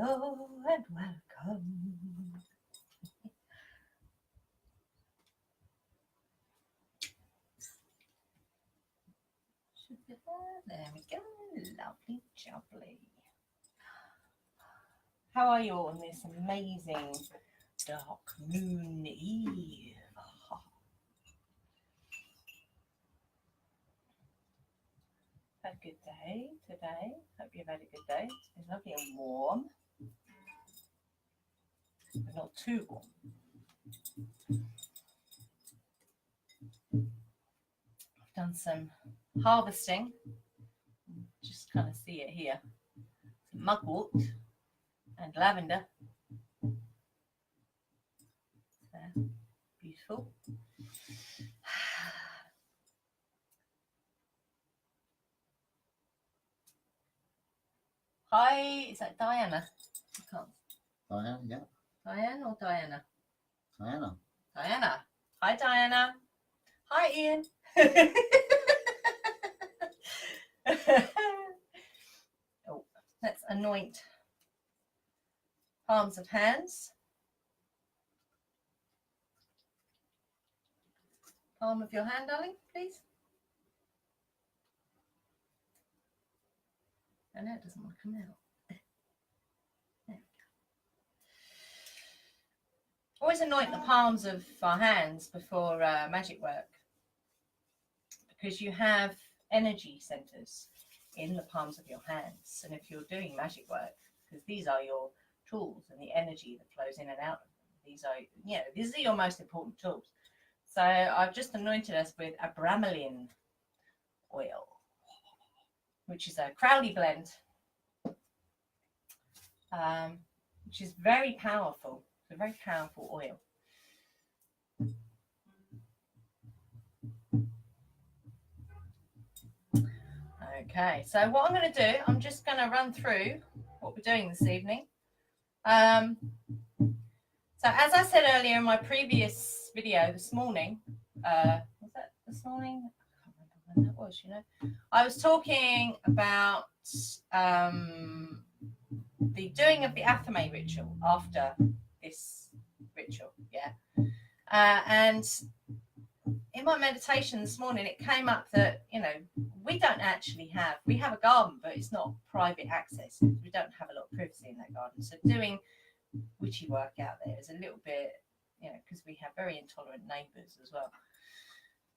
Hello and welcome. There we go. Lovely jubbly. How are you all on this amazing dark moon eve? Had a good day today. Hope you've had a good day. It's lovely and warm, but not too warm. I've done some harvesting. Just kind of see it here. Some mugwort and lavender. There. Beautiful. Hi, is that Diana? I can't. Diana, yeah. Diane or Diana? Diana. Diana. Hi, Diana. Hi, Ian. Oh, let's anoint palms of hands. Palm of your hand, darling, please. I know it doesn't want to come out. There we go. Always anoint the palms of our hands before magic work, because you have energy centers in the palms of your hands. And if you're doing magic work, because these are your tools and the energy that flows in and out of them, these are your most important tools. So I've just anointed us with a bromelain oil, which is a Crowley blend, which is very powerful. It's a very powerful oil. Okay, so what I'm going to do, I'm just going to run through what we're doing this evening. So as I said earlier in my previous video this morning, was that this morning? I can't remember when that was, you know. I was talking about the doing of the Hekate ritual after this ritual, yeah. And in my meditation this morning, it came up that, you know, we have a garden, but it's not private access. We don't have a lot of privacy in that garden. So doing witchy work out there is a little bit, you know, because we have very intolerant neighbours as well.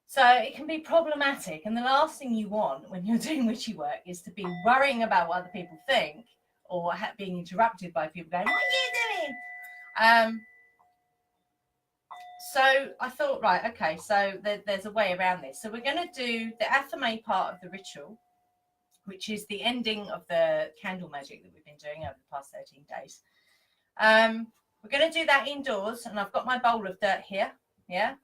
So it can be problematic. And the last thing you want when you're doing witchy work is to be worrying about what other people think, or being interrupted by people going, "What are you doing?" So I thought, right, okay, so there's a way around this. So we're going to do the Hekate part of the ritual, which is the ending of the candle magic that we've been doing over the past 13 days. We're going to do that indoors, and I've got my bowl of dirt here, yeah?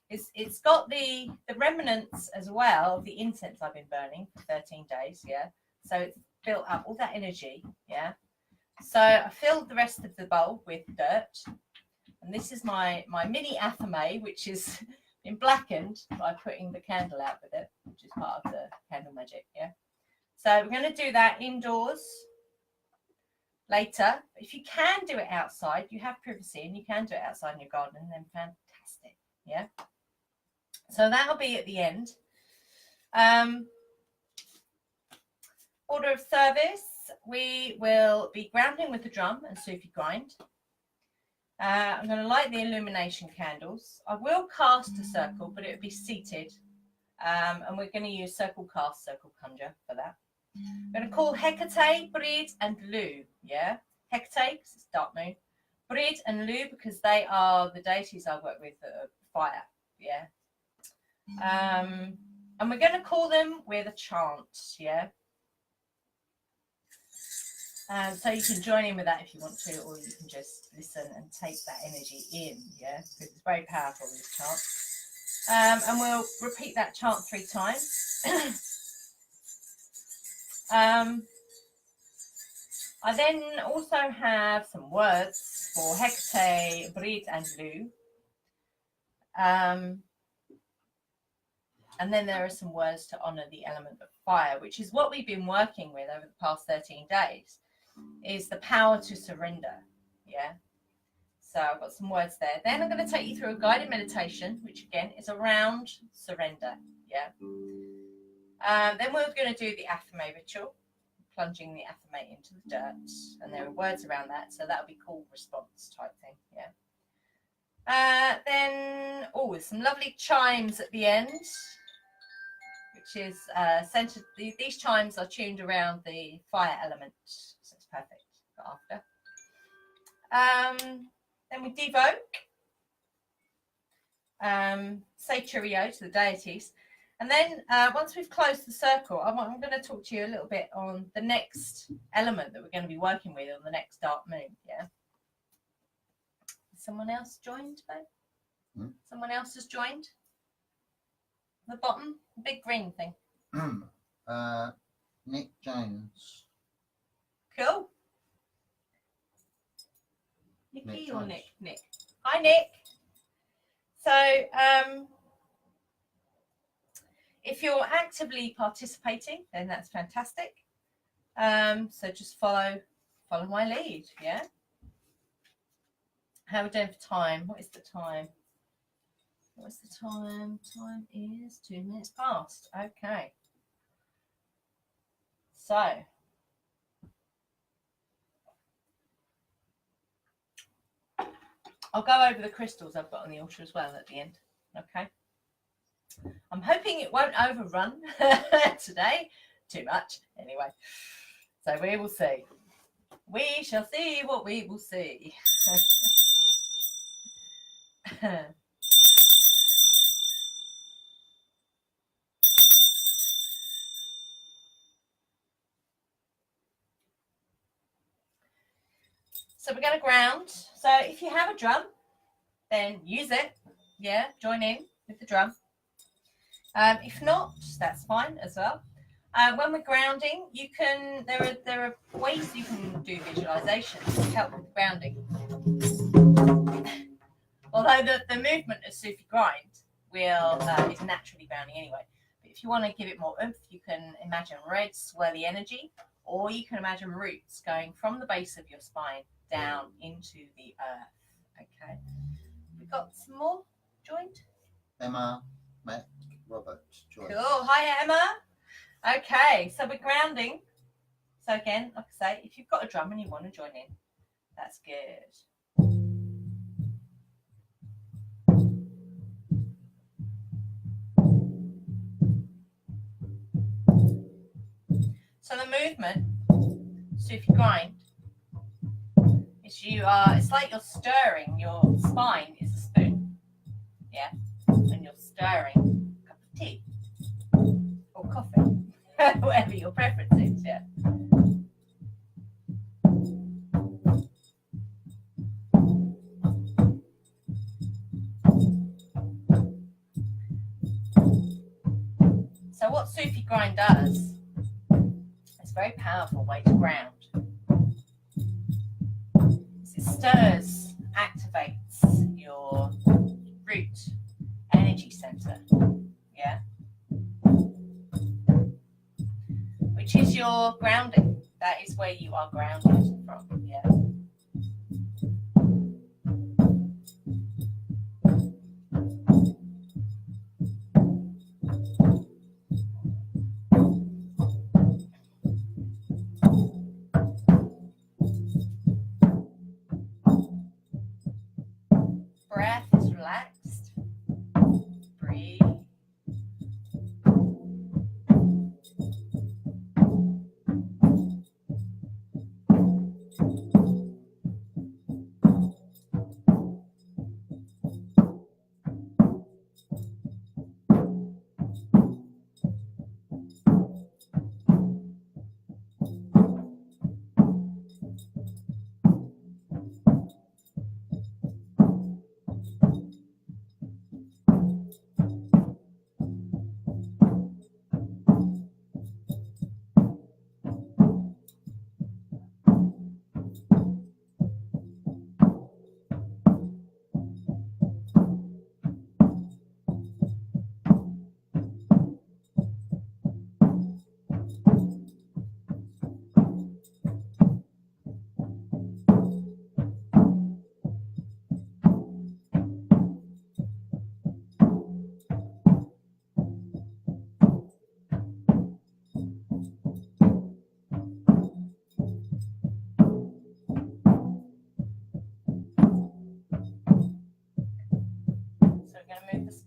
It's got the remnants as well of the incense I've been burning for 13 days, yeah? So it's built up all that energy, yeah? So I filled the rest of the bowl with dirt. And this is my mini Hekate, which has been blackened by putting the candle out with it, which is part of the candle magic, yeah? So we're going to do that indoors later. If you can do it outside, you have privacy and you can do it outside in your garden, then fantastic, yeah? So that'll be at the end. Order of service, we will be grounding with the drum and Sufi grind. I'm going to light the illumination candles. I will cast a circle, but it will be seated. And we're going to use circle cast, circle conjure for that. I'm going to call Hekate, Brid and Lugh, yeah? Hekate, because it's dark moon. Brid and Lugh, because they are the deities I work with that are fire, yeah? And we're going to call them with a chant, yeah? So you can join in with that if you want to, or you can just listen and take that energy in, yeah? Because it's very powerful, this chant. And we'll repeat that chant 3 times. I then also have some words for Hekate, Brid and Lugh. And then there are some words to honour the element of fire, which is what we've been working with over the past 13 days. is the power to surrender. Yeah. So I've got some words there. Then I'm going to take you through a guided meditation, which again is around surrender. Yeah. Then we're going to do the Athame ritual, plunging the Athame into the dirt. And there are words around that. So that'll be call response type thing. Yeah. Then, there's some lovely chimes at the end, which is centered. These chimes are tuned around the fire element. So it's perfect for after. Then we devoke, say cheerio to the deities. And then once we've closed the circle, I'm going to talk to you a little bit on the next element that we're going to be working with on the next dark moon. Yeah. Someone else joined, though? Someone else has joined? The bottom, the big green thing. Nick Jones. Cool. Nicky Nick or Jones. Nick? Nick. Hi, Nick. So, if you're actively participating, then that's fantastic. So just follow my lead, yeah? How are we doing for time? What is the time? What's the time? Time is 2 minutes past. Okay. So, I'll go over the crystals I've got on the altar as well at the end. Okay. I'm hoping it won't overrun today too much. Anyway, so we will see. We shall see what we will see. So we're going to ground. So if you have a drum, then use it. Yeah, join in with the drum. If not, that's fine as well. When we're grounding, you can. There are ways you can do visualizations to help with grounding. Although the movement of Sufi grind is naturally grounding anyway. But if you want to give it more oomph, you can imagine reds swirl the energy, or you can imagine roots going from the base of your spine down into the earth. Okay. We got some more joined. Emma, Matt, Robert, Joyce. Cool. Hi, Emma. Okay, so we're grounding. So again, like I say, if you've got a drum and you want to join in, that's good. So the movement, Sufi grind, is it's like you're stirring. Your spine is a spoon, yeah, and you're stirring a cup of tea or coffee, whatever your preference is, yeah. So what Sufi grind does, it's a very powerful way to ground. It stirs, activates your root energy center, yeah, which is your grounding. That is where you are grounded from, yeah. Breath is relaxed. Breathe.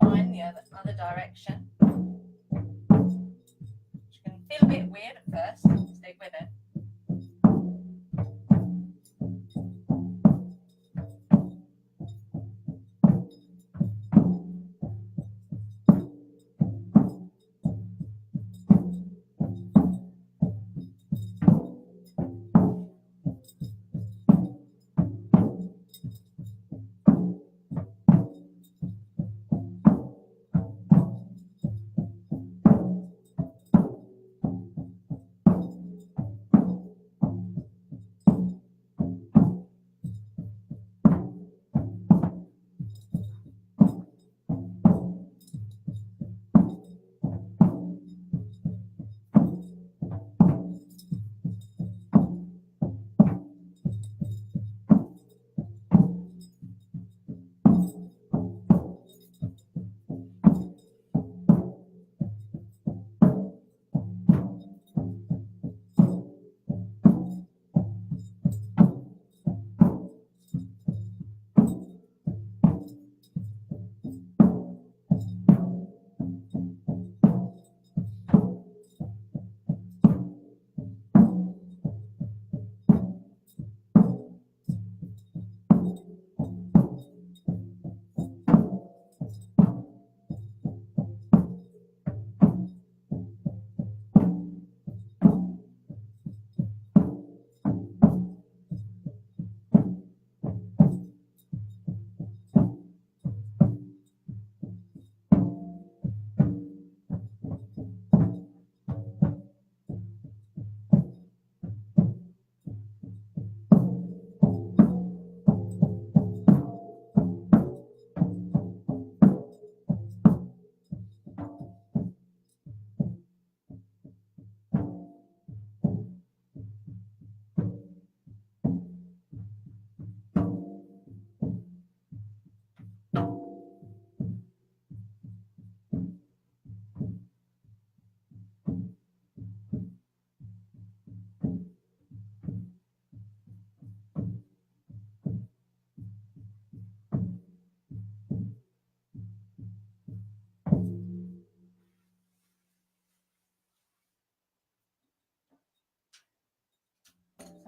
line the other direction. Which can feel a bit weird at first. Stay with it.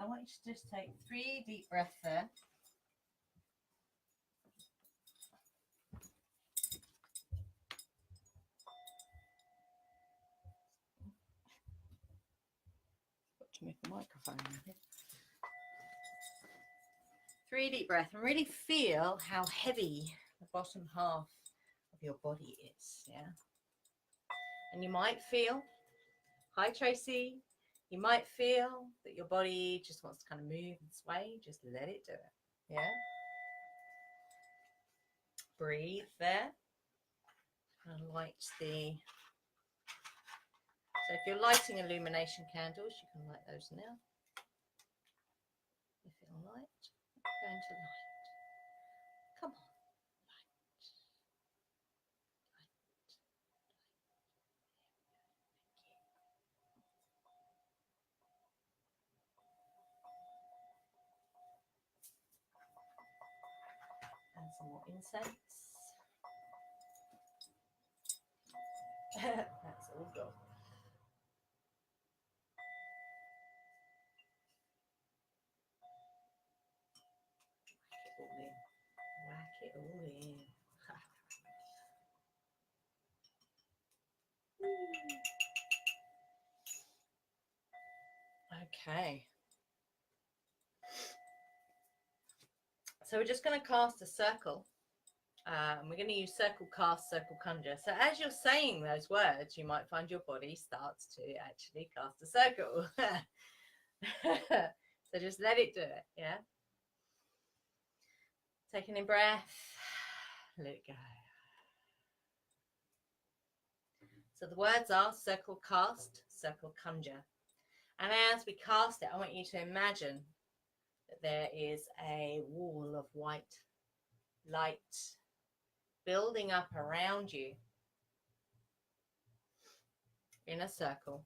So I want you to just take 3 deep breaths there. Got to move the microphone a bit. 3 deep breaths and really feel how heavy the bottom half of your body is. Yeah. And you might feel, hi Tracy, you might feel that your body just wants to kind of move and sway. Just let it do it. Yeah. Breathe there. And light the. So if you're lighting illumination candles, you can light those now. If it'll light, going to light. Come on. And some more incense. That's all gone. Whack it all in. Okay. So we're just going to cast a circle. We're going to use circle cast, circle conjure. So as you're saying those words, you might find your body starts to actually cast a circle. So just let it do it, yeah? Taking in breath, let it go. So the words are circle cast, circle conjure. And as we cast it, I want you to imagine that there is a wall of white light building up around you in a circle.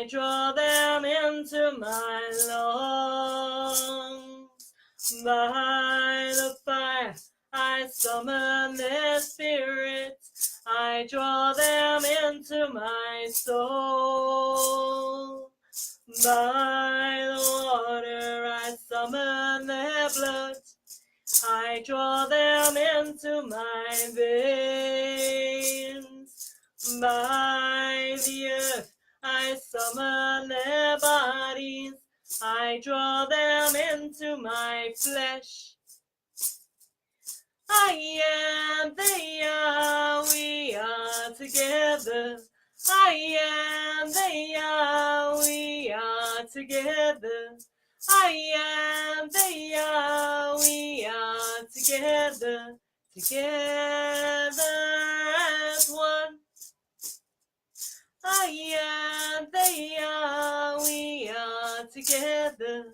I draw them into my lungs. By the fire, I summon their spirits. I draw them into my soul. By the water, I summon their blood. I draw them into my veins. By the earth, I summon their bodies. I draw them into my flesh. I am, they are, we are together. I am, they are, we are together. I am, they are, we are together, together as one. I am, they are, we are together.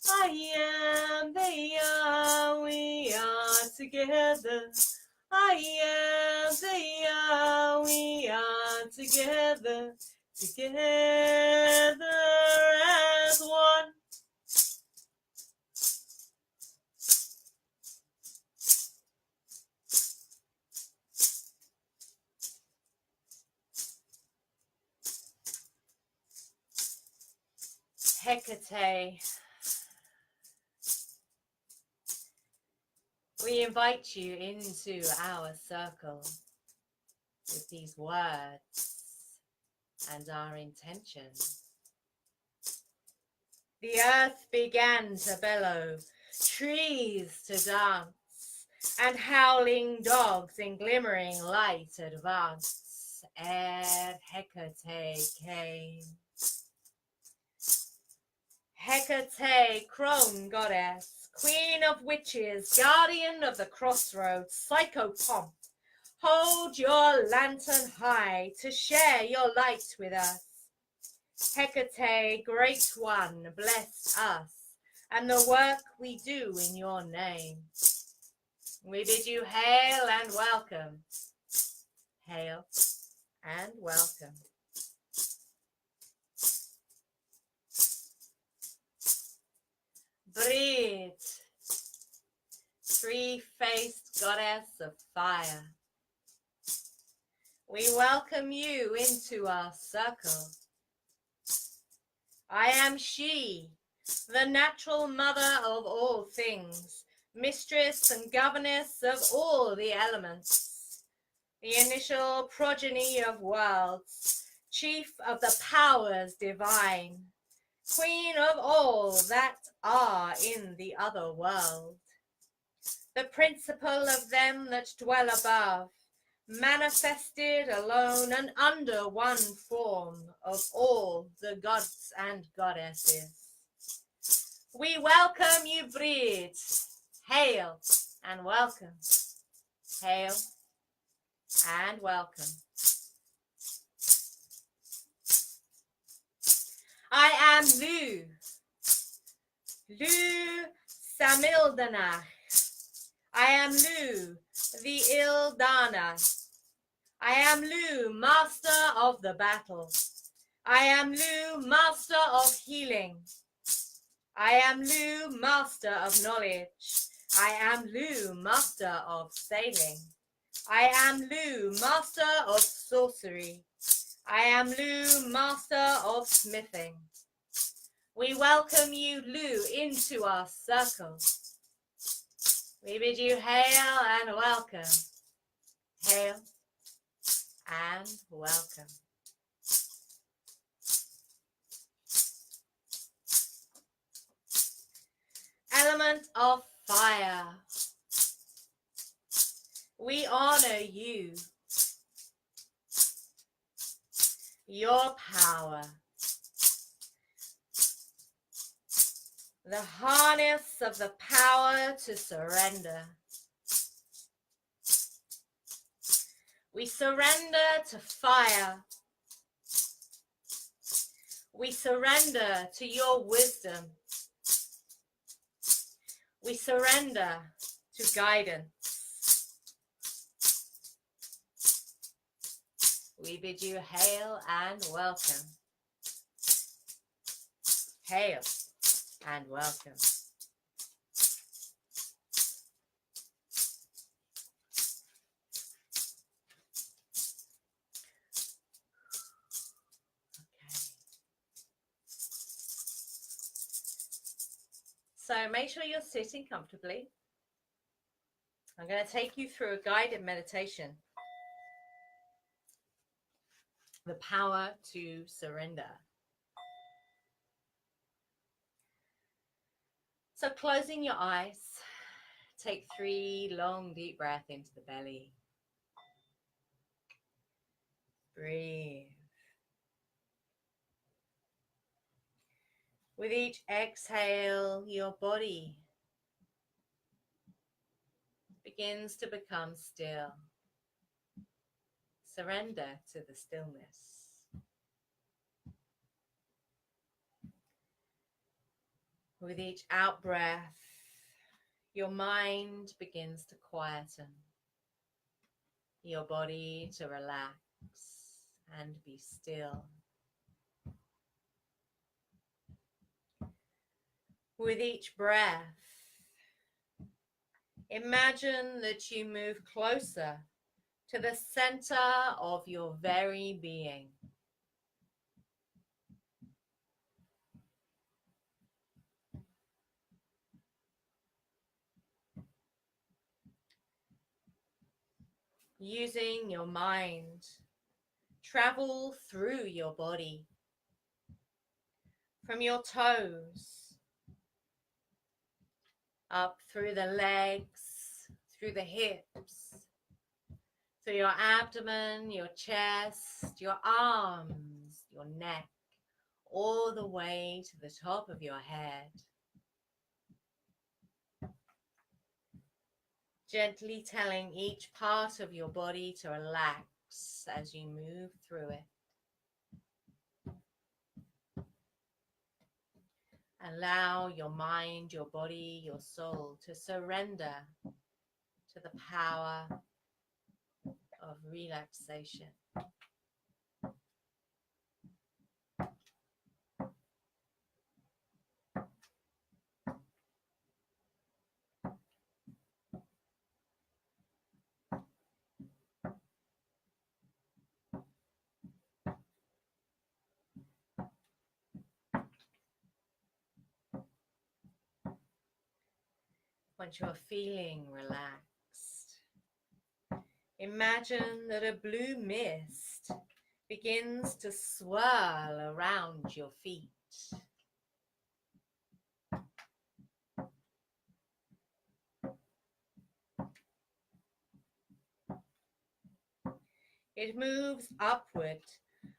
I am, they are, we are together. I am, they are, we are together, together as one. Hekate, we invite you into our circle with these words and our intention. The earth began to bellow, trees to dance, and howling dogs in glimmering light advance, ere Hekate came. Hekate, crone goddess, queen of witches, guardian of the crossroads, psychopomp, hold your lantern high to share your light with us. Hekate, great one, bless us and the work we do in your name. We bid you hail and welcome. Hail and welcome. Brid, three-faced goddess of fire, we welcome you into our circle. I am she, the natural mother of all things, mistress and governess of all the elements, the initial progeny of worlds, chief of the powers divine, queen of all that are in the other world, the principal of them that dwell above, manifested alone and under one form of all the gods and goddesses. We welcome you, Brid. Hail and welcome. Hail and welcome. I am Lugh Samildanach. I am Lugh, the Ildana. I am Lugh, master of the battle. I am Lugh, master of healing. I am Lugh, master of knowledge. I am Lugh, master of sailing. I am Lugh, master of sorcery. I am Lugh, master of smithing. We welcome you, Lugh, into our circle. We bid you hail and welcome. Hail and welcome. Element of fire, we honor you, your power, the harness of the power to surrender. We surrender to fire. We surrender to your wisdom. We surrender to guidance. We bid you hail and welcome. exhale and welcome. So make sure you're sitting comfortably. I'm going to take you through a guided meditation. The power to surrender. So closing your eyes, take 3 long deep breaths into the belly. Breathe. With each exhale, your body begins to become still. Surrender to the stillness. With each out breath, your mind begins to quieten, your body to relax and be still. With each breath, imagine that you move closer to the center of your very being. Using your mind, travel through your body, from your toes, up through the legs, through the hips, through your abdomen, your chest, your arms, your neck, all the way to the top of your head. Gently telling each part of your body to relax as you move through it. Allow your mind, your body, your soul to surrender to the power of relaxation. Once you're feeling relaxed, imagine that a blue mist begins to swirl around your feet. It moves upward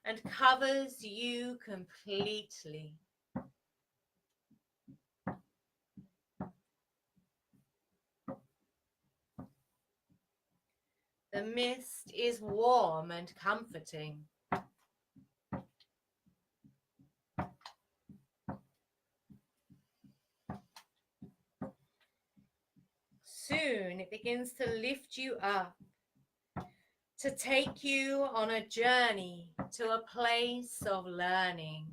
and covers you completely. The mist is warm and comforting. Soon it begins to lift you up, to take you on a journey to a place of learning.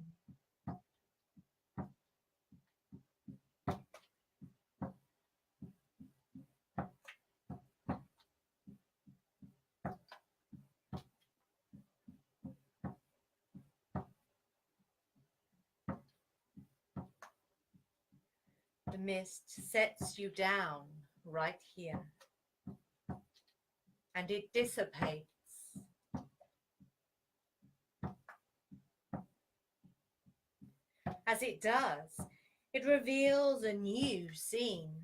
The mist sets you down right here, and it dissipates. As it does, it reveals a new scene.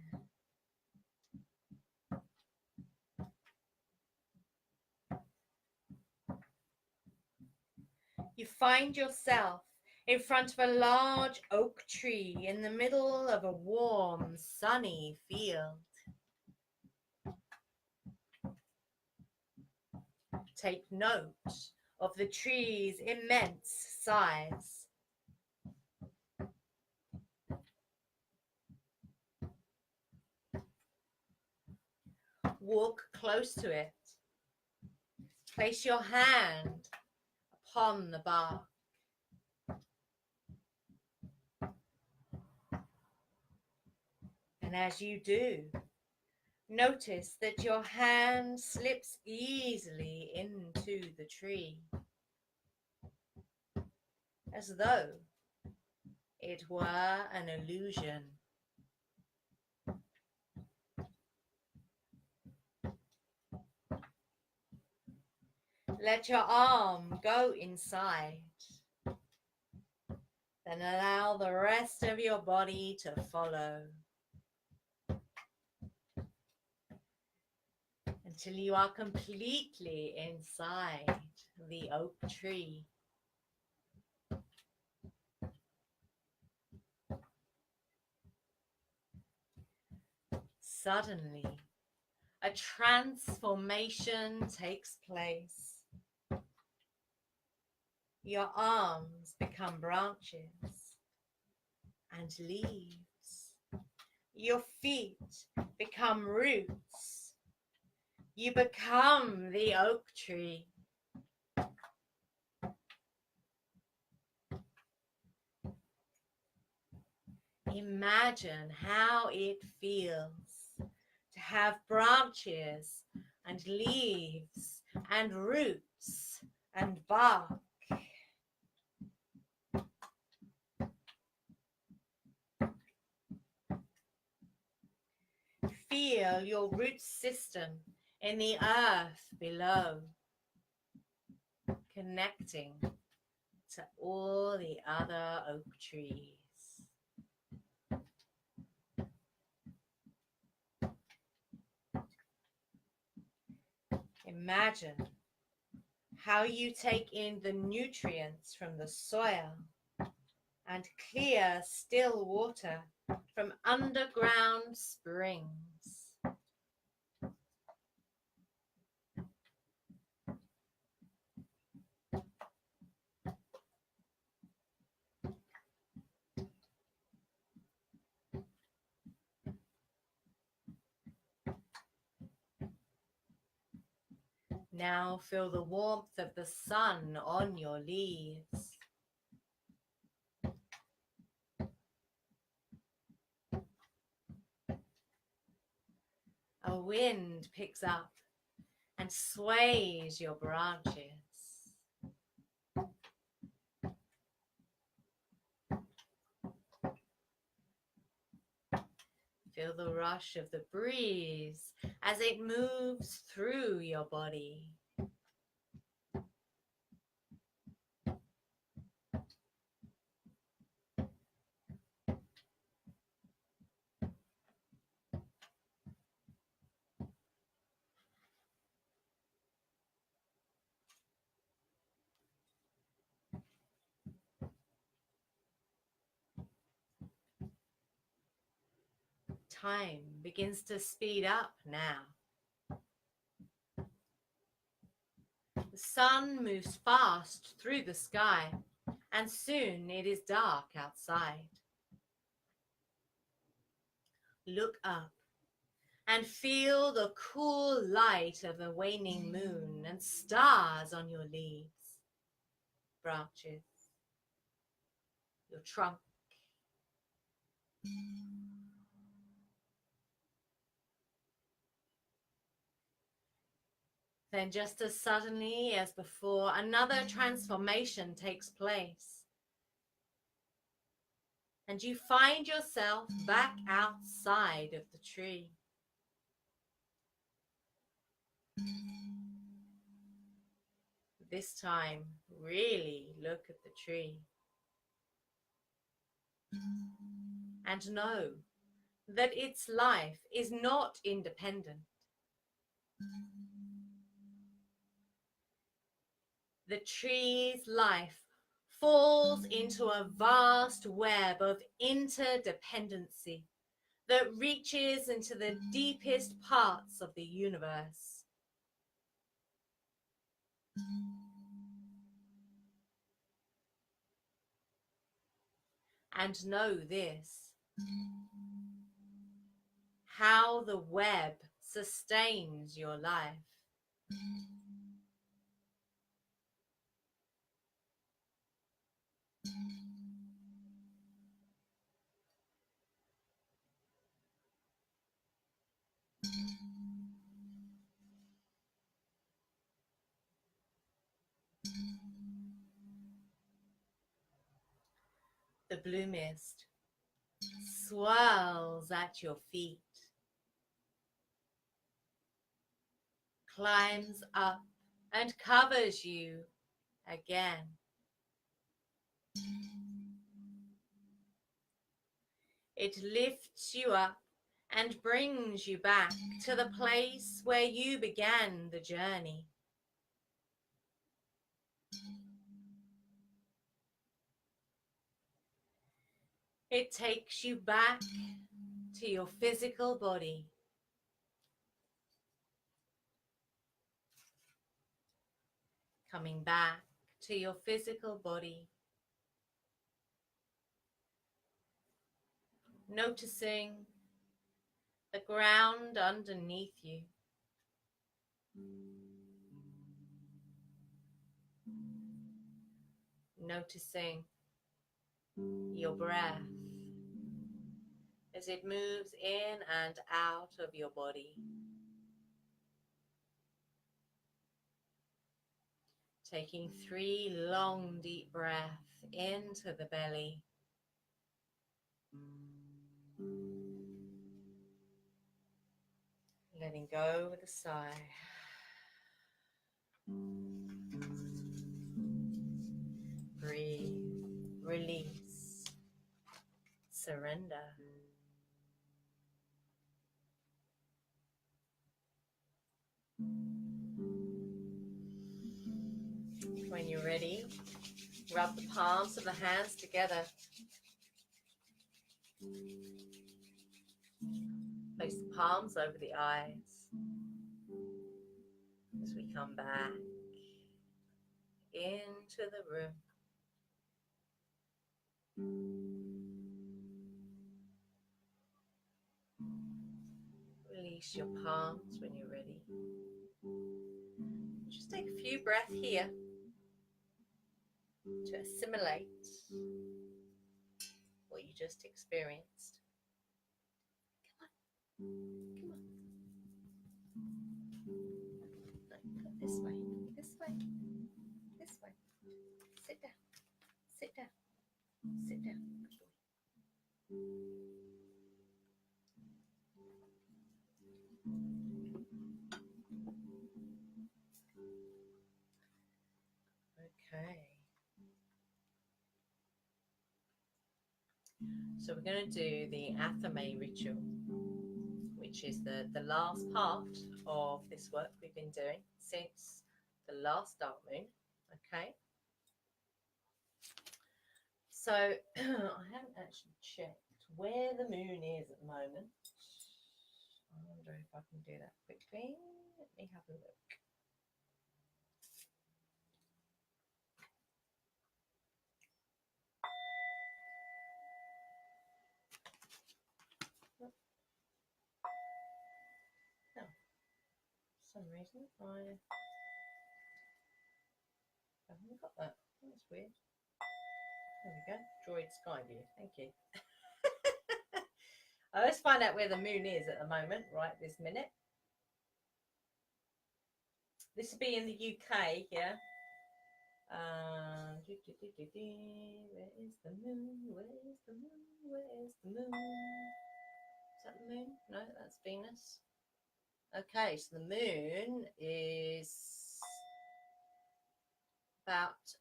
You find yourself in front of a large oak tree in the middle of a warm, sunny field. Take note of the tree's immense size. Walk close to it. Place your hand upon the bark. And as you do, notice that your hand slips easily into the tree, as though it were an illusion. Let your arm go inside. Then allow the rest of your body to follow until you are completely inside the oak tree. Suddenly, a transformation takes place. Your arms become branches and leaves. Your feet become roots. You become the oak tree. Imagine how it feels to have branches and leaves and roots and bark. Feel your root system in the earth below, connecting to all the other oak trees. Imagine how you take in the nutrients from the soil and clear, still water from underground springs. Now feel the warmth of the sun on your leaves. A wind picks up and sways your branches. Feel the rush of the breeze as it moves through your body. Time begins to speed up now. The sun moves fast through the sky, and soon it is dark outside. Look up and feel the cool light of the waning moon and stars on your leaves, branches, your trunk. Then just as suddenly as before, another transformation takes place. And you find yourself back outside of the tree. This time, really look at the tree. And know that its life is not independent. The tree's life falls into a vast web of interdependency that reaches into the deepest parts of the universe. And know this, how the web sustains your life. The blue mist swirls at your feet, climbs up and covers you again. It lifts you up and brings you back to the place where you began the journey. It takes you back to your physical body. Coming back to your physical body. Noticing the ground underneath you. Noticing your breath as it moves in and out of your body. Taking 3 long deep breaths into the belly. Letting go with a sigh. Breathe, release, surrender. When you're ready, rub the palms of the hands together. Place the palms over the eyes as we come back into the room. Release your palms when you're ready. Just take a few breaths here to assimilate what you just experienced. Come on. No, this way, this way, this way. Sit down, sit down, sit down. Okay. So we're going to do the Hekate ritual, which is the last part of this work we've been doing since the last dark moon. Okay. So I haven't actually checked where the moon is at the moment. I wonder if I can do that quickly. Let me have a look. No, for some reason I haven't got that. That's weird. There we go. Droid Sky View. Thank you. Let's find out where the moon is at the moment, right this minute. This would be in the UK here. Where is the moon? Where is the moon? Where is the moon? Is that the moon? No, that's Venus. Okay, so the moon is about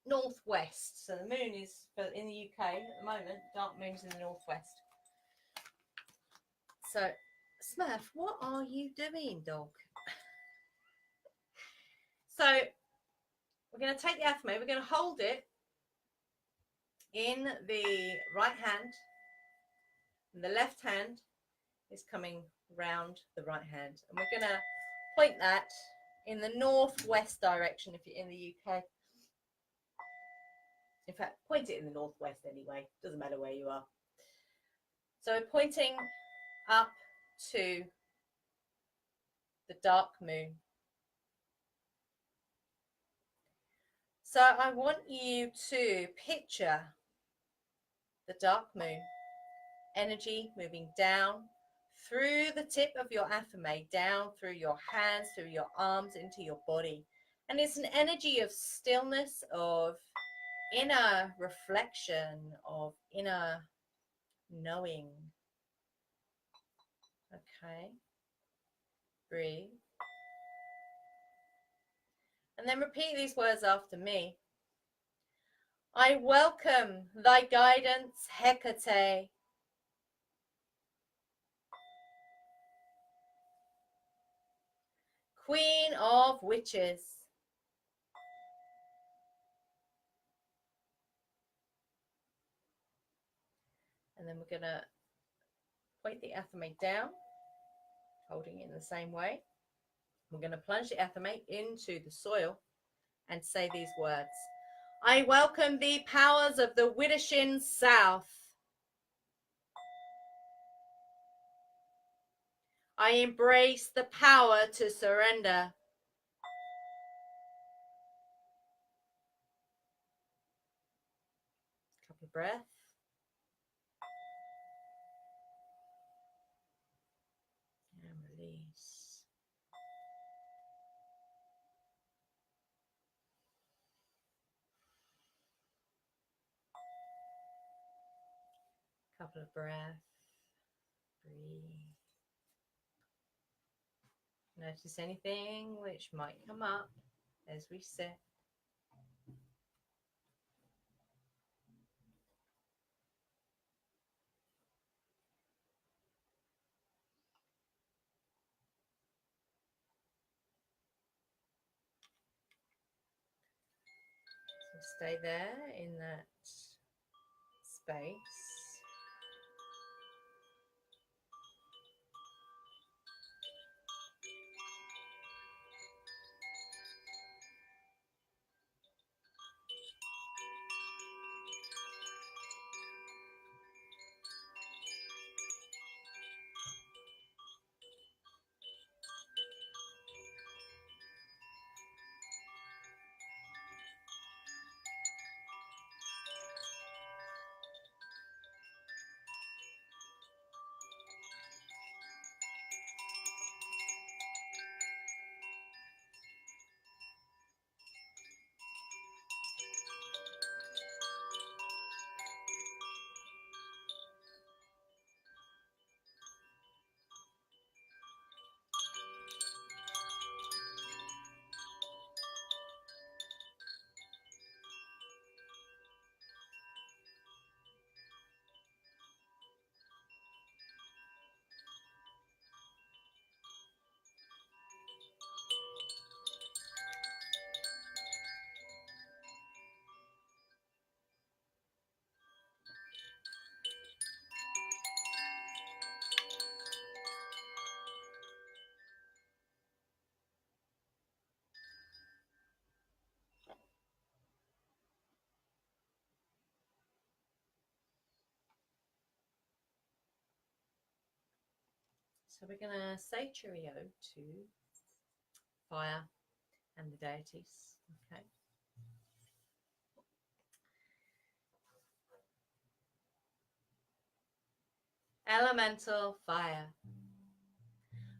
northwest. So the moon is in the UK at the moment. Dark moon's in the northwest. So, Smurf, what are you doing, dog? So, we're going to take the Hekate. We're going to hold it in the right hand, and the left hand is coming round the right hand, and we're going to point that in the northwest direction if you're in the UK. In fact, point it in the northwest anyway, doesn't matter where you are. So we're pointing up to the dark moon. So I want you to picture the dark moon, energy moving down through the tip of your Hekate, down through your hands, through your arms, into your body. And it's an energy of stillness, of inner reflection of inner knowing. Okay. Breathe. And then repeat these words after me. I welcome thy guidance, Hekate. Queen of witches. And then we're going to point the athame down, holding it in the same way. We're going to plunge the athame into the soil and say these words. I welcome thee, powers of the Widdershin South. I embrace the power to surrender. Couple of breaths. And release. Couple of breaths. Breathe. Notice anything which might come up as we sit. So stay there in that space. So we're going to say cheerio to fire and the deities. Okay. Elemental fire.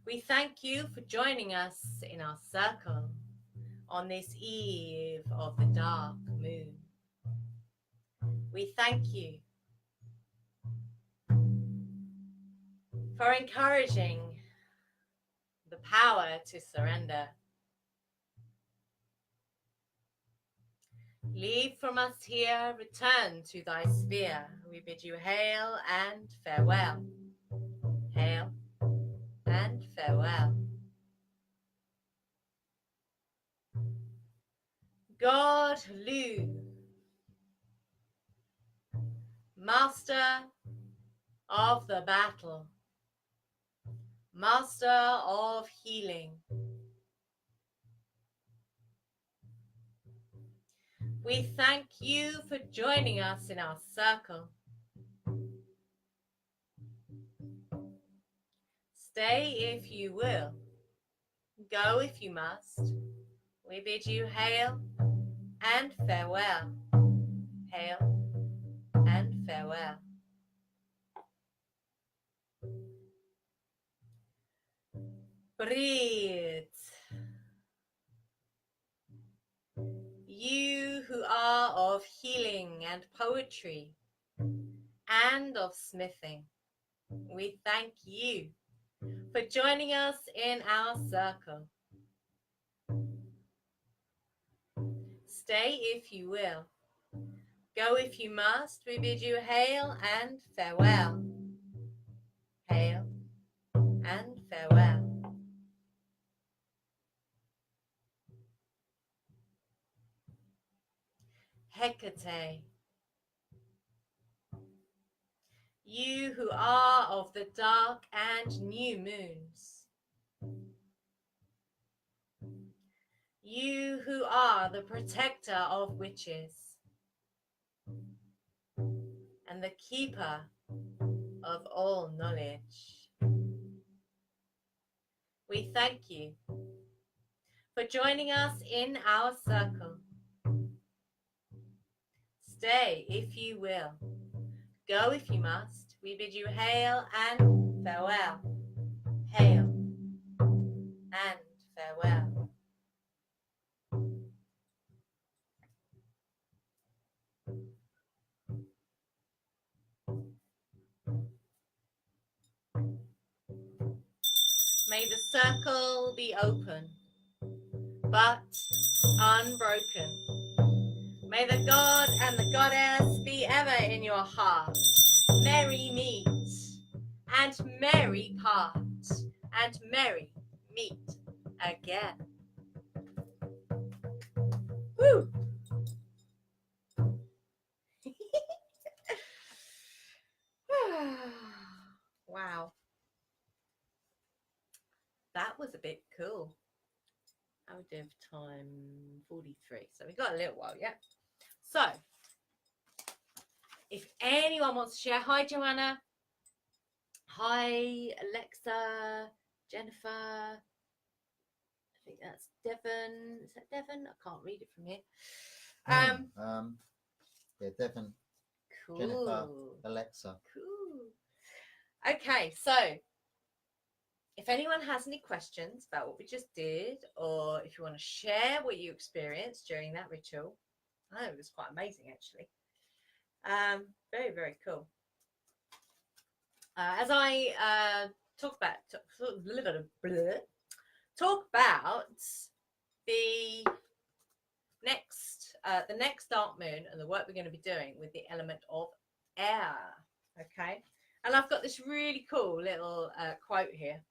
We thank you for joining us in our circle on this eve of the dark moon. We thank you for encouraging the power to surrender. Leave from us here, return to thy sphere. We bid you hail and farewell. Hail and farewell. God Lu, master of the battle, master of healing. We thank you for joining us in our circle. Stay if you will, go if you must. We bid you hail and farewell. Hail and farewell. Brid, you who are of healing and poetry and of smithing. We thank you for joining us in our circle. Stay if you will. Go if you must. We bid you hail and farewell. Hail and farewell. Hekate, you who are of the dark and new moons, you who are the protector of witches and the keeper of all knowledge, we thank you for joining us in our circle. Stay if you will. Go if you must. We bid you hail and farewell. Hail and farewell. May the circle be open, but unbroken. May the god and the goddess be ever in your heart. Merry meet and merry part and merry meet again. Woo! Wow. That was a bit cool. Out of time 43. So we got a little while, yeah. So, if anyone wants to share, hi Joanna, hi Alexa, Jennifer, I think that's Devon. Is that Devon? I can't read it from here. Yeah, Devon, Cool. Jennifer, Alexa. Cool. Okay, so if anyone has any questions about what we just did, or if you want to share what you experienced during that ritual, oh, it was quite amazing actually. Very, very cool. As I talk about the next dark moon and the work we're going to be doing with the element of air. Okay, and I've got this really cool little quote here.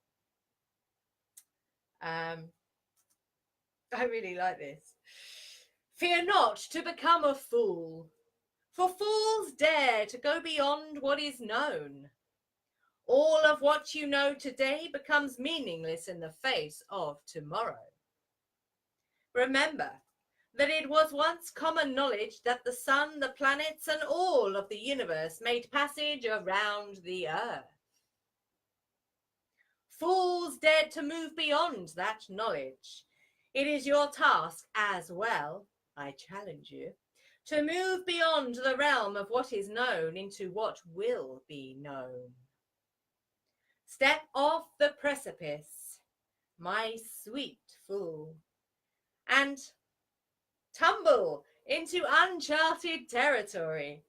I really like this. Fear not to become a fool, for fools dare to go beyond what is known. All of what you know today becomes meaningless in the face of tomorrow. Remember that it was once common knowledge that the sun, the planets, and all of the universe made passage around the earth. Fools dared to move beyond that knowledge. It is your task as well, I challenge you, to move beyond the realm of what is known into what will be known. Step off the precipice, my sweet fool, and tumble into uncharted territory,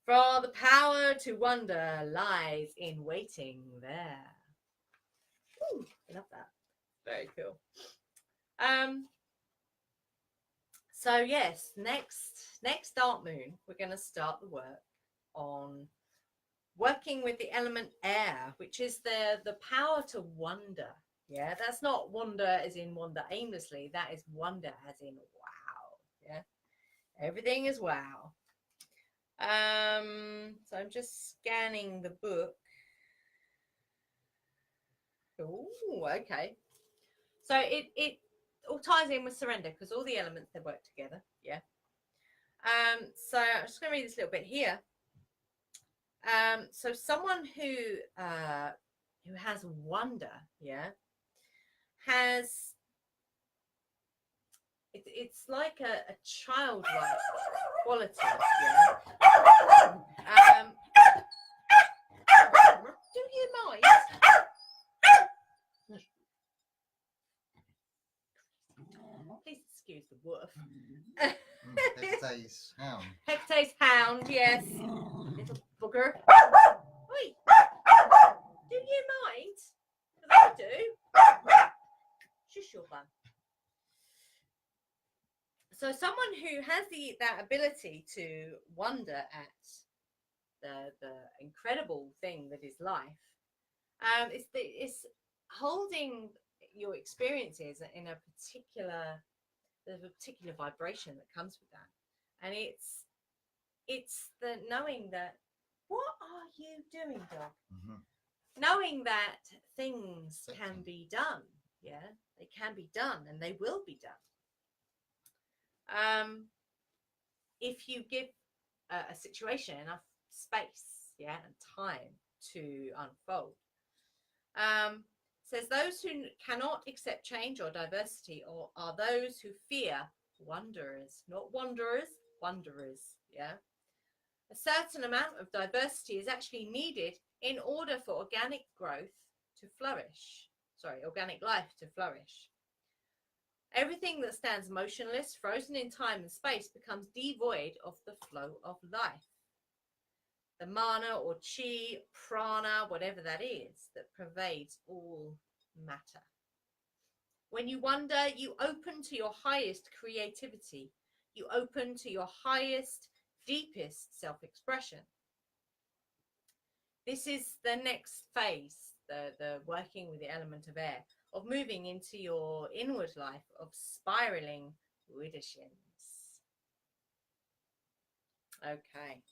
for the power to wonder lies in waiting there. Ooh, I love that. Very cool. So yes, next dark moon, we're going to start the work on working with the element air, which is the power to wonder. Yeah, that's not wonder as in wander aimlessly. That is wonder as in wow. Yeah, everything is wow. So I'm just scanning the book. Oh, okay. So it all ties in with surrender because all the elements, they work together. Yeah. So I'm just going to read this little bit here. So someone who has wonder, yeah, has it's like a childlike quality, yeah. Do you mind? Please excuse the woof. Hecate's hound. Hecate's hound, yes. Little bugger. Oi! Do you mind? 'Cause I do. Shush your bum. So someone who has that ability to wonder at the incredible thing that is life, it's holding your experiences in there's a particular vibration that comes with that, and it's the knowing that, what are you doing, dog? Mhm. Knowing that things can Accepting. be done. Yeah, they can be done, and they will be done. If you give a situation enough space, yeah, and time to unfold. Says those who cannot accept change or diversity or are those who fear wanderers, not wanderers, wanderers. Yeah, a certain amount of diversity is actually needed in order for organic growth to flourish. Sorry, organic life to flourish. Everything that stands motionless, frozen in time and space, becomes devoid of the flow of life. The mana or chi, prana, whatever that is, that pervades all matter. When you wonder, you open to your highest creativity. You open to your highest, deepest self-expression. This is the next phase, the working with the element of air, of moving into your inward life of spiraling widdershins. Okay.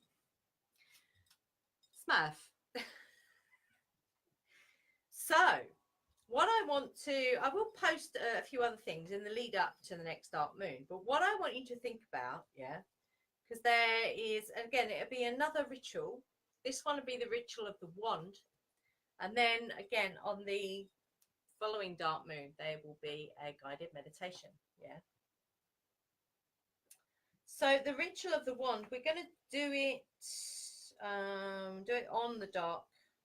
Smurf. So, what I will post a few other things in the lead up to the next dark moon, but what I want you to think about, yeah, because there is, again, it'll be another ritual. This one will be the ritual of the wand. And then again, on the following dark moon, there will be a guided meditation. Yeah. So the ritual of the wand, we're going to do it on the dark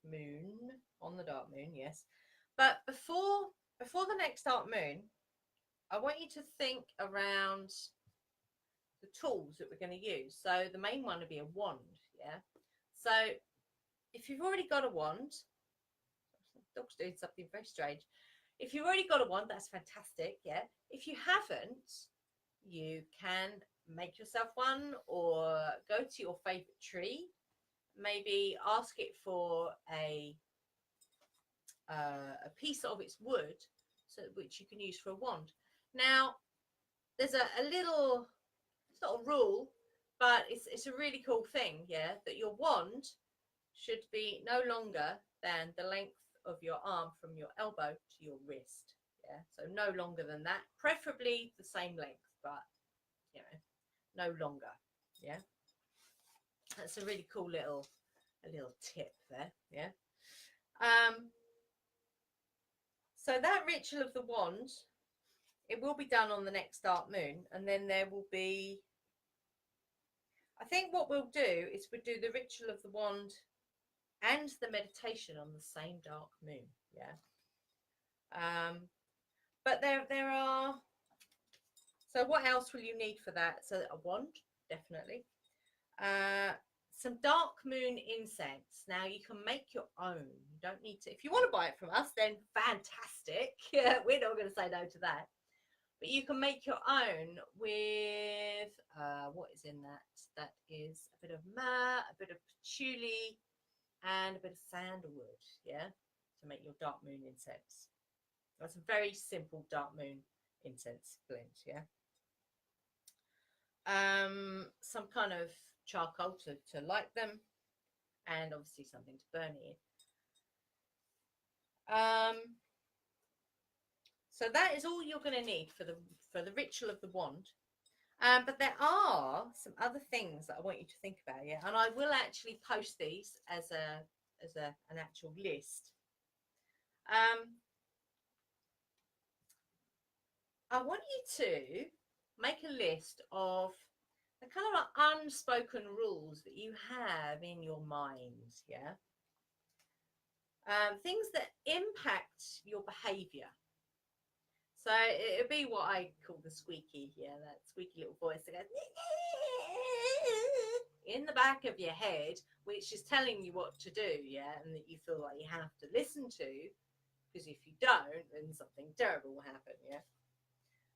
moon. On the dark moon, yes. But before the next dark moon, I want you to think around the tools that we're going to use. So the main one would be a wand. Yeah. So if you've already got a wand, dog's doing something very strange. If you've already got a wand, that's fantastic. Yeah. If you haven't, you can make yourself one or go to your favorite tree. Maybe ask it for a piece of its wood, so which you can use for a wand. Now, there's a little, it's not a rule, but it's a really cool thing. Yeah, that your wand should be no longer than the length of your arm from your elbow to your wrist. Yeah, so no longer than that, preferably the same length, but you know, no longer. Yeah, that's a really cool little tip there. Yeah. So that ritual of the wand, it will be done on the next dark moon, and then there will be, I think what we'll do is we'll do the ritual of the wand and the meditation on the same dark moon. Yeah. But there are, so what else will you need for that? So a wand, definitely. Some dark moon incense. Now you can make your own. You don't need to, if you want to buy it from us, then fantastic. Yeah, we're not going to say no to that. But you can make your own with what is in that? That is a bit of myrrh, a bit of patchouli, and a bit of sandalwood. Yeah, to make your dark moon incense. That's a very simple dark moon incense blend. Yeah. Some kind of charcoal to light them, and obviously something to burn it in. So that is all you're going to need for the ritual of the wand. But there are some other things that I want you to think about. Yeah, and I will actually post these as an actual list. I want you to make a list of the kind of like unspoken rules that you have in your mind. Yeah. Things that impact your behavior. So it'll be what I call the squeaky, yeah, that squeaky little voice that goes, in the back of your head, which is telling you what to do, yeah, and that you feel like you have to listen to, because if you don't, then something terrible will happen, yeah.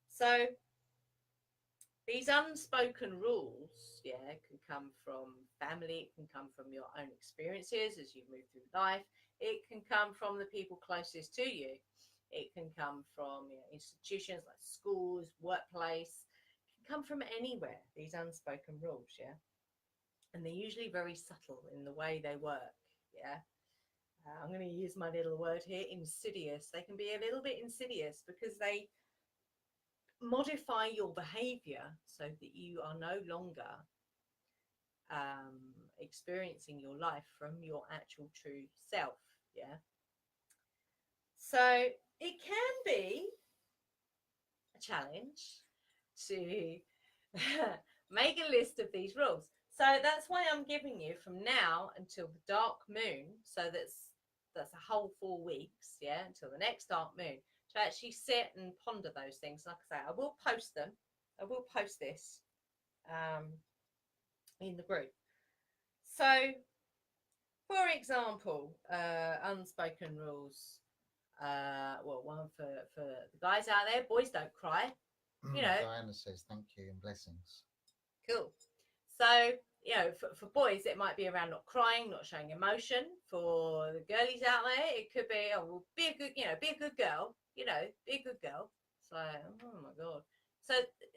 So these unspoken rules, yeah, can come from family, it can come from your own experiences as you move through life, it can come from the people closest to you, it can come from, you know, institutions like schools, workplace, it can come from anywhere, these unspoken rules, yeah. And they're usually very subtle in the way they work, yeah. I'm going to use my little word here, insidious. They can be a little bit insidious because they modify your behavior so that you are no longer experiencing your life from your actual true self, yeah. So it can be a challenge to make a list of these rules. So that's why I'm giving you from now until the dark moon, so that's a whole 4 weeks, yeah, until the next dark moon, to actually sit and ponder those things. Like I say, I will post them. I will post this in the group. So, for example, unspoken rules. Well, one for the guys out there: boys don't cry. You know, Diana says thank you and blessings. cool. So, you know, for boys, it might be around not crying, not showing emotion. For the girlies out there, it could be, oh, well, be a good, you know, be a good girl. You know, be a good girl. So, oh my god. So,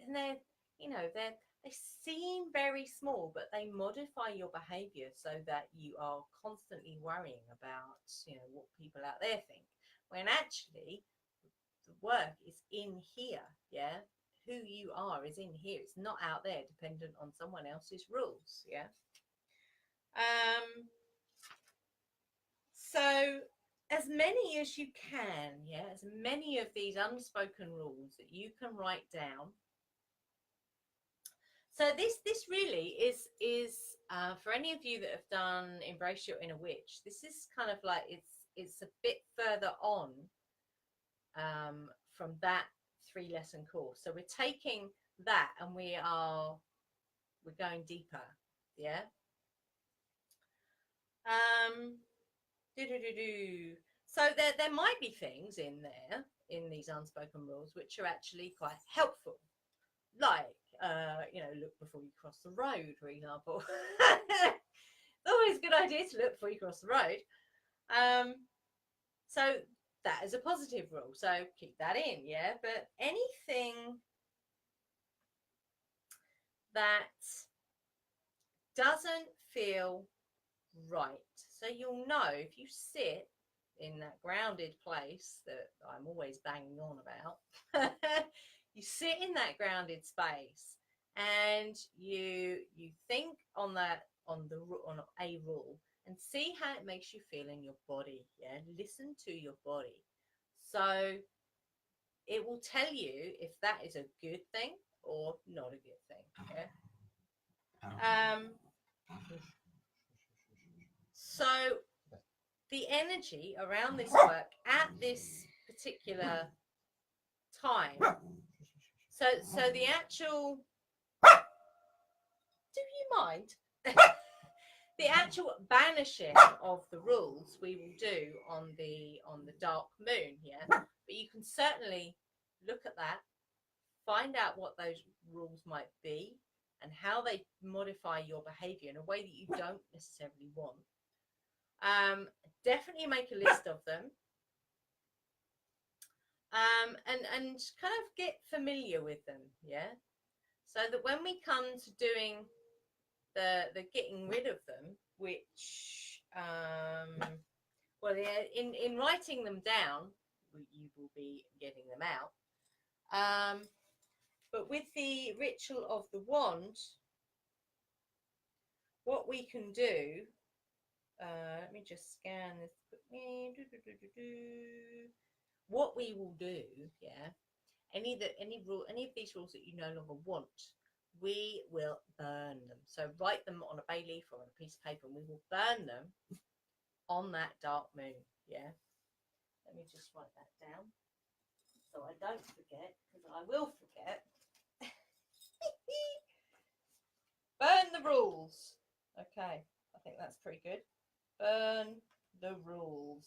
and they're, you know, they seem very small, but they modify your behaviour so that you are constantly worrying about, you know, what people out there think. When actually, the work is in here, yeah. Who you are is in here. It's not out there dependent on someone else's rules, yeah. So as many as you can, yeah, as many of these unspoken rules that you can write down. So this really is for any of you that have done Embrace Your Inner Witch, this is kind of like it's a bit further on from that 3-lesson course. So we're taking that and we're going deeper, yeah. So there might be things in there in these unspoken rules which are actually quite helpful, like you know, look before you cross the road, for example. It's always a good idea to look before you cross the road. So that is a positive rule, so keep that in, yeah. But anything that doesn't feel right, so you'll know if you sit in that grounded place that I'm always banging on about. You sit in that grounded space and you think on a rule and see how it makes you feel in your body, yeah. Listen to your body, so it will tell you if that is a good thing or not a good thing, yeah. So the energy around this work at this particular time, so the actual, do you mind? The actual banishing of the rules we will do on the dark moon, yeah. But you can certainly look at that, find out what those rules might be and how they modify your behavior in a way that you don't necessarily want. Definitely make a list of them, and kind of get familiar with them, yeah, so that when we come to doing the getting rid of them, which well, in writing them down, you will be getting them out, but with the ritual of the wand, what we can do, let me just scan this quickly. What we will do, yeah, any of these rules that you no longer want, we will burn them. So write them on a bay leaf or on a piece of paper, and we will burn them on that dark moon, yeah. Let me just write that down so I don't forget, because I will forget. Burn the rules. Okay, I think that's pretty good. Burn the rules.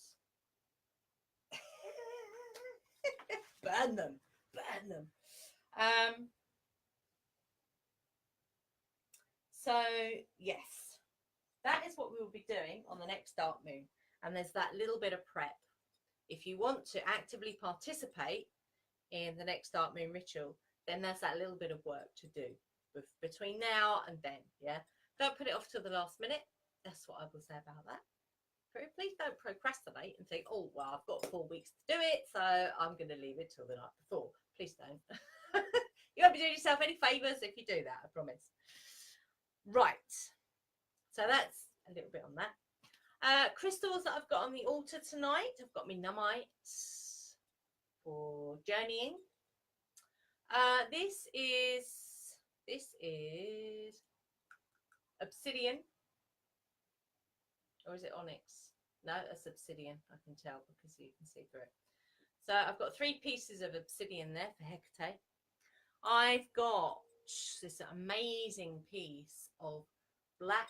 Burn them. Burn them. So, yes, that is what we will be doing on the next dark moon. And there's that little bit of prep. If you want to actively participate in the next dark moon ritual, then there's that little bit of work to do between now and then. Yeah, don't put it off till the last minute. That's what I will say about that. Please don't procrastinate and think, oh well, I've got 4 weeks to do it, so I'm going to leave it till the night before. Please don't. You won't be doing yourself any favors if you do that, I promise. Right, so that's a little bit on that. Crystals that I've got on the altar tonight. I've got my nummites for journeying. This is obsidian, or is it onyx? No, that's obsidian. I can tell because you can see through it. So I've got 3 pieces of obsidian there for Hekate. I've got this amazing piece of black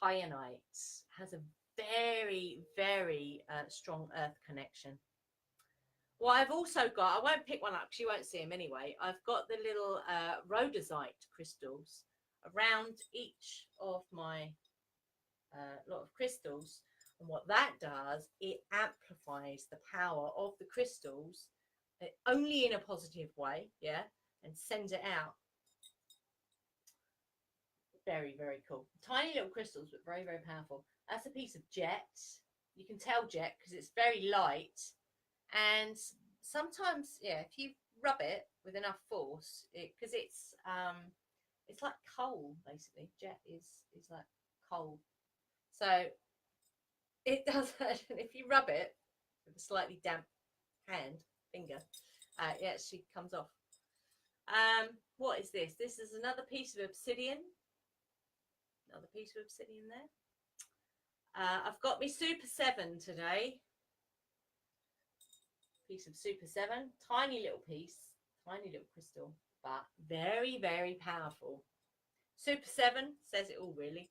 kyanite. Has a very, very strong earth connection. What I've also got, I won't pick one up because you won't see them anyway. I've got the little rhodosite crystals around each of my lot of crystals. And what that does, it amplifies the power of the crystals, only in a positive way, yeah, and sends it out. Very, very cool. Tiny little crystals, but very, very powerful. That's a piece of jet. You can tell jet because it's very light. And sometimes, yeah, if you rub it with enough force, because it's like coal, basically. Jet is like coal. So it does that. If you rub it with a slightly damp finger, it actually comes off. What is this? This is another piece of obsidian. Another piece of obsidian there. I've got my Super 7 today. Piece of Super 7. Tiny little piece. Tiny little crystal. But very, very powerful. Super 7 says it all, really.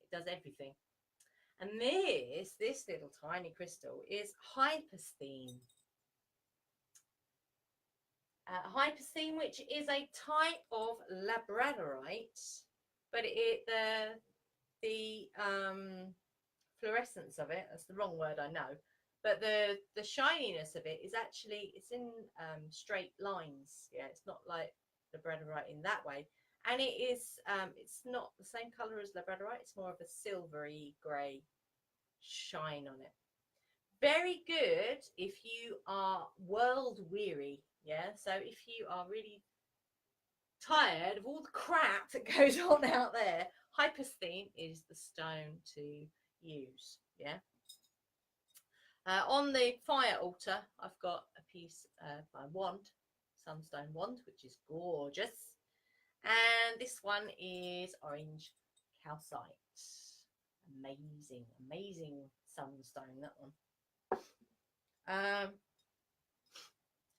It does everything. And this little tiny crystal is hypersthene. Hypersthene, which is a type of labradorite, but the fluorescence of it, that's the wrong word, I know, but the shininess of it is actually, it's in straight lines. Yeah, it's not like labradorite in that way. And it is, it's not the same color as labradorite. It's more of a silvery grey shine on it. Very good if you are world weary. Yeah, so if you are really tired of all the crap that goes on out there, hypersthene is the stone to use. Yeah. On the fire altar, I've got a piece of my wand, sunstone wand, which is gorgeous. And this one is orange calcite. Amazing, amazing sunstone, that one.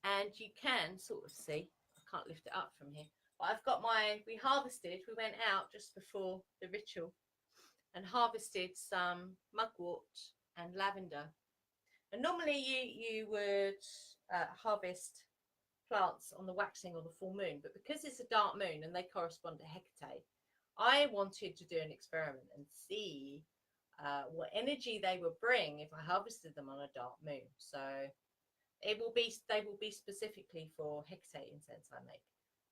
And you can sort of see, I can't lift it up from here, but I've got we harvested, we went out just before the ritual and harvested some mugwort and lavender. And normally you would harvest plants on the waxing or the full moon, but because it's a dark moon and they correspond to Hekate, I wanted to do an experiment and see what energy they would bring if I harvested them on a dark moon. So they will be specifically for Hekate incense I make.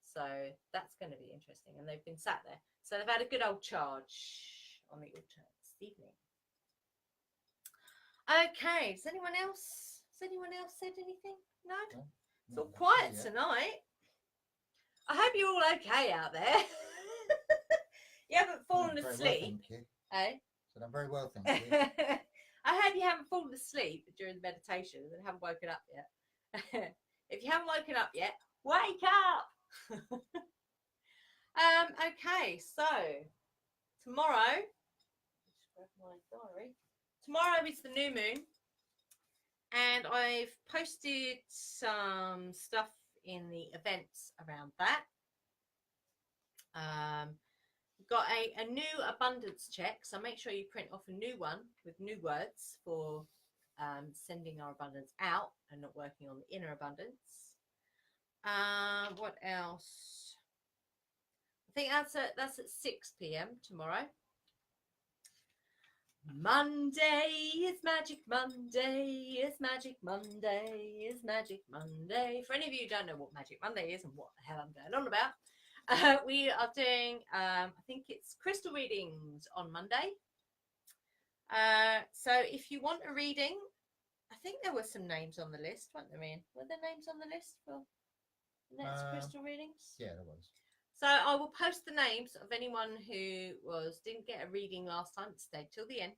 So that's going to be interesting. And they've been sat there. So they've had a good old charge on the altar this evening. Okay, has anyone else said anything? No? It's all quiet tonight. I hope you're all okay out there. You haven't fallen asleep. Eh? So I'm very well, thank you. I hope you haven't fallen asleep during the meditation and haven't woken up yet. If you haven't woken up yet, wake up. Okay, so tomorrow, just grab my diary. Tomorrow is the new moon, and I've posted some stuff in the events around that. We've got a new abundance check, so make sure you print off a new one with new words for sending our abundance out and not working on the inner abundance. What else? I think that's at 6 p.m. tomorrow. Monday is Magic Monday, is Magic Monday, is Magic Monday. For any of you who don't know what Magic Monday is and what the hell I'm going on about, we are doing, I think it's crystal readings on Monday. So if you want a reading, I think there were some names on the list, weren't there, Ian? Were there names on the list for the next crystal readings? Yeah, there was. So I will post the names of anyone who didn't get a reading last time, stayed till the end.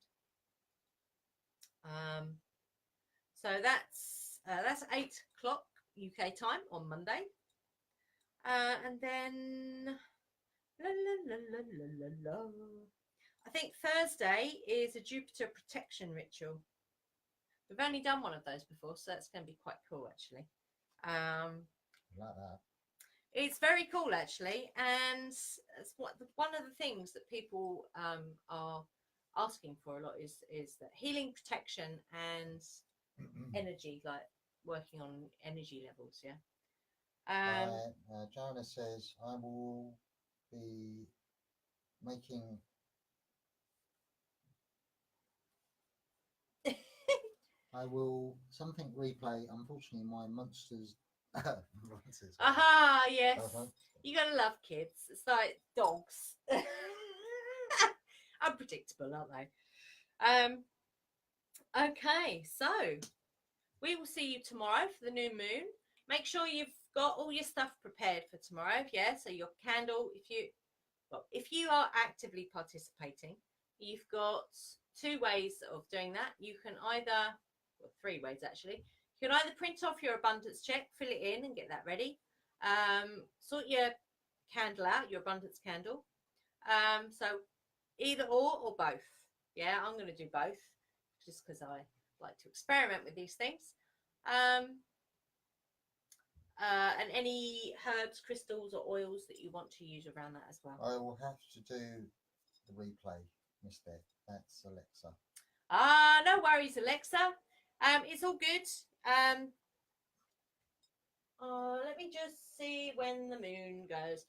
So that's 8 o'clock UK time on Monday. And then I think Thursday is a Jupiter protection ritual. We've only done one of those before, so that's going to be quite cool, actually. I like that. It's very cool, actually, and it's one of the things that people are asking for a lot is that healing, protection, and energy, like working on energy levels. Yeah. Joanna says I will be making. I will something replay. Unfortunately, my monsters. Aha, yes. You gotta love kids. It's like dogs. Unpredictable, aren't they? Okay, so we will see you tomorrow for the new moon. Make sure you've got all your stuff prepared for tomorrow. Yeah, so your candle. If you are actively participating, you've got 2 ways of doing that. You can either, well, 3 ways actually. You can either print off your abundance check, fill it in and get that ready. Sort your candle out, your abundance candle. So either or both. Yeah, I'm going to do both just because I like to experiment with these things. And any herbs, crystals or oils that you want to use around that as well. I will have to do the replay, Miss Beth. That's Alexa. No worries, Alexa. It's all good. Let me just see when the moon goes.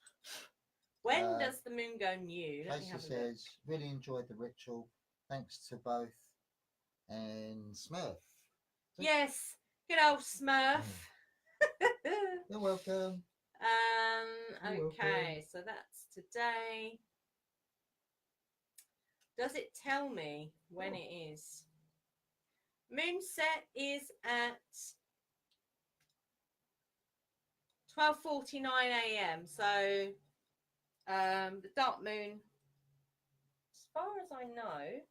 When does the moon go new? Tracy says, really enjoyed the ritual. Thanks to both. And Smurf. Yes, good old Smurf. You're welcome. Okay, welcome. So that's today. Does it tell me when it is? Moon set is at 12:49 a.m. So the dark moon, as far as I know,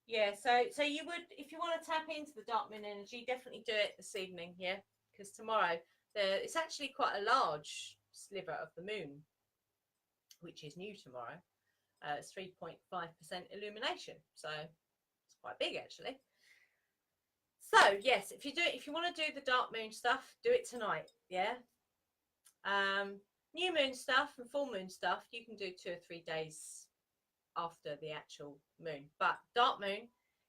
yeah. So you would, if you want to tap into the dark moon energy, definitely do it this evening. Yeah, because tomorrow it's actually quite a large sliver of the moon, which is new tomorrow. It's 3.5% illumination, so it's quite big actually. So yes, if you want to do the dark moon stuff, do it tonight. Yeah. New moon stuff and full moon stuff you can do 2 or 3 days after the actual moon. But dark moon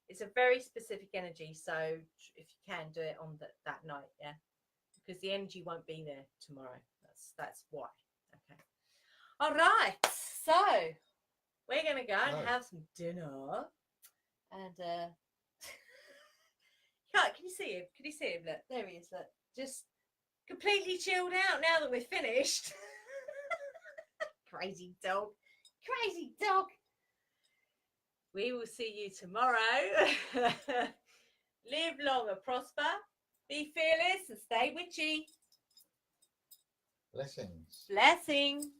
is a very specific energy, so if you can do it on that night, yeah, because the energy won't be there tomorrow. That's why. Okay. All right. So we're gonna go and have some dinner. And can you see him? Can you see him? Look, there he is. Look, just completely chilled out now that we're finished. Crazy dog. Crazy dog. We will see you tomorrow. Live long and prosper. Be fearless and stay witchy. Blessings. Blessing.